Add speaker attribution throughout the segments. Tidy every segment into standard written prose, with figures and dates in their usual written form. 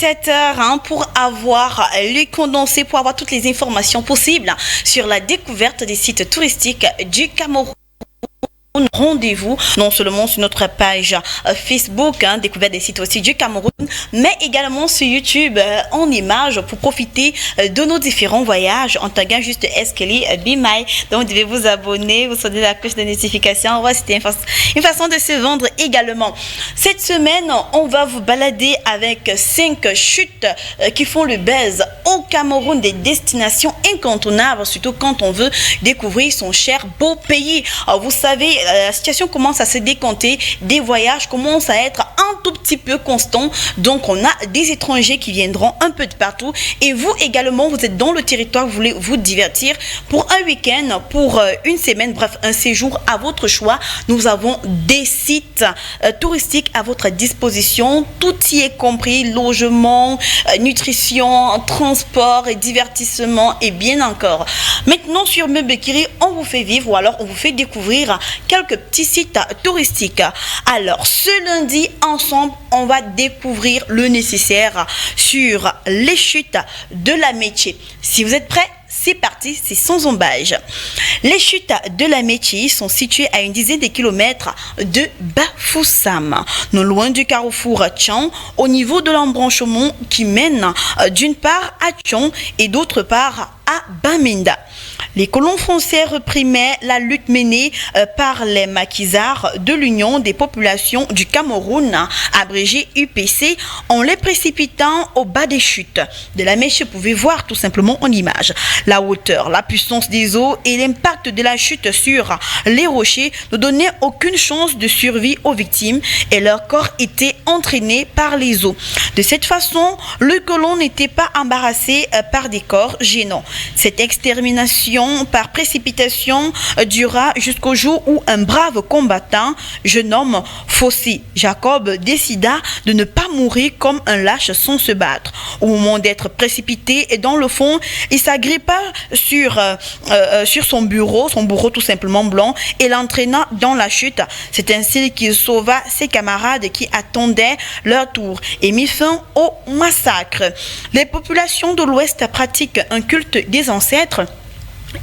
Speaker 1: téléspectateurs pour avoir les condensés, pour avoir toutes les informations possibles sur la découverte des sites touristiques du Cameroun. Rendez-vous non seulement sur notre page Facebook, découverte des sites aussi du Cameroun, mais également sur YouTube en images pour profiter de nos différents voyages en taguant juste Eskeli Bimai. Donc vous devez vous abonner, vous sonner la cloche de notification. Ouais, c'était une façon de se vendre également. Cette semaine, on va vous balader avec 5 chutes qui font le buzz au Cameroun, des destinations incontournables, surtout quand on veut découvrir son cher beau pays. Alors, vous savez, la situation commence à se décompter, des voyages commencent à être un tout petit peu constants, donc on a des étrangers qui viendront un peu de partout et vous également, vous êtes dans le territoire, vous voulez vous divertir pour un week-end, pour une semaine, bref, un séjour à votre choix. Nous avons des sites touristiques à votre disposition, tout y est compris, logement, nutrition, transport et divertissement et bien encore. Maintenant sur Mebekiri, on vous fait vivre ou alors on vous fait découvrir quelques petits sites touristiques. Alors ce lundi, ensemble, on va découvrir le nécessaire sur les chutes de la Métier. Si vous êtes prêts, c'est parti, c'est sans embâche. Les chutes de la Métier sont situées à une dizaine de kilomètres de Bafoussam, non loin du carrefour Tchang, au niveau de l'embranchement qui mène d'une part à Tchang et d'autre part à Bamenda. Les colons français réprimaient la lutte menée par les maquisards de l'Union des populations du Cameroun, abrégé UPC, en les précipitant au bas des chutes de la Métier. Vous pouvez voir tout simplement en image. La hauteur, la puissance des eaux et l'impact de la chute sur les rochers ne donnaient aucune chance de survie aux victimes et leur corps était entraîné par les eaux. De cette façon, le colon n'était pas embarrassé par des corps gênants. Cette extermination par précipitation dura jusqu'au jour où un brave combattant, jeune homme Fossi Jacob, décida de ne pas mourir comme un lâche sans se battre. Au moment d'être précipité dans le fond, il s'agrippa sur son bureau tout simplement blanc et l'entraîna dans la chute. C'est ainsi qu'il sauva ses camarades qui attendaient leur tour et mit fin au massacre. Les populations de l'Ouest pratiquent un culte des ancêtres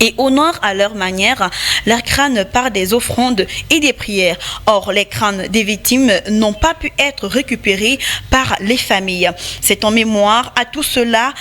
Speaker 1: et honorent à leur manière leurs crânes par des offrandes et des prières. Or, les crânes des victimes n'ont pas pu être récupérés par les familles. C'est en mémoire à tous ceux-là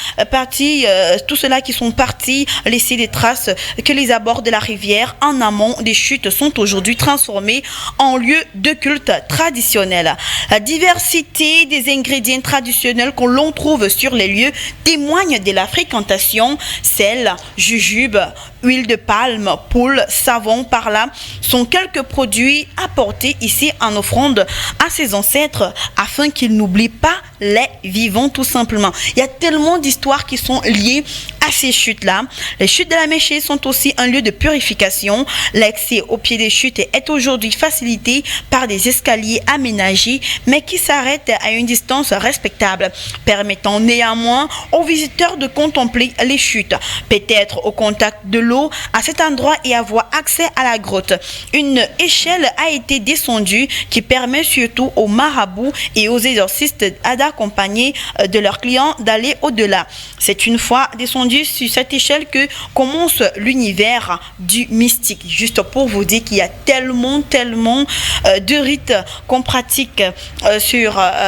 Speaker 1: qui sont partis laisser des traces que les abords de la rivière en amont des chutes sont aujourd'hui transformés en lieux de culte traditionnel. La diversité des ingrédients traditionnels que l'on trouve sur les lieux témoigne de la fréquentation. Sel, jujube, huile de palme, poule, savon, par là, sont quelques produits apportés ici en offrande à ses ancêtres afin qu'ils n'oublient pas les vivants tout simplement. Il y a tellement d'histoires qui sont liées à ces chutes-là. Les chutes de la Métier sont aussi un lieu de purification. L'accès au pied des chutes est aujourd'hui facilité par des escaliers aménagés mais qui s'arrêtent à une distance respectable, permettant néanmoins aux visiteurs de contempler les chutes, peut-être au contact de l'eau à cet endroit et avoir accès à la grotte. Une échelle a été descendue qui permet surtout aux marabouts et aux exorcistes d'accompagner de leurs clients d'aller au-delà. C'est une fois descendu sur cette échelle que commence l'univers du mystique. Juste pour vous dire qu'il y a tellement de rites qu'on pratique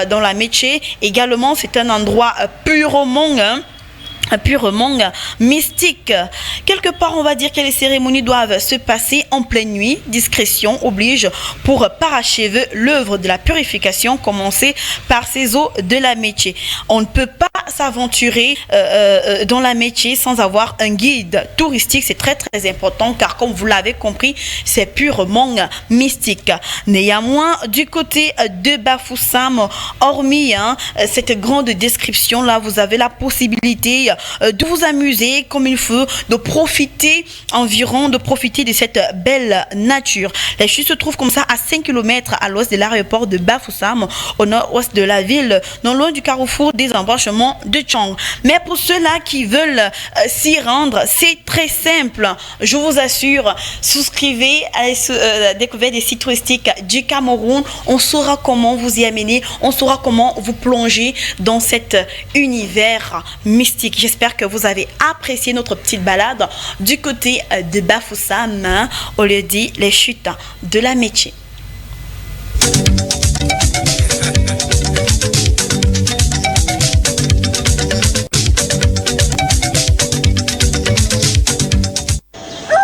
Speaker 1: dans la Métier. Également, c'est un endroit purement mystique. Quelque part, on va dire que les cérémonies doivent se passer en pleine nuit. Discrétion oblige pour parachever l'œuvre de la purification commencée par ces eaux de la Métier. On ne peut pas s'aventurer dans la Métier sans avoir un guide touristique. C'est très important car comme vous l'avez compris, c'est purement mystique. Néanmoins, du côté de Bafoussam, hormis cette grande description là, vous avez la possibilité de vous amuser comme il faut, de profiter de cette belle nature. Les chutes se trouvent comme ça à 5 km à l'ouest de l'aéroport de Bafoussam, au nord-ouest de la ville, non loin du carrefour des embranchements de Tchang. Mais pour ceux-là qui veulent s'y rendre, c'est très simple. Je vous assure, souscrivez à la découverte des sites touristiques du Cameroun. On saura comment vous y amener, on saura comment vous plonger dans cet univers mystique. J'espère que vous avez apprécié notre petite balade du côté de Bafoussam, on le dit, les chutes de la métier.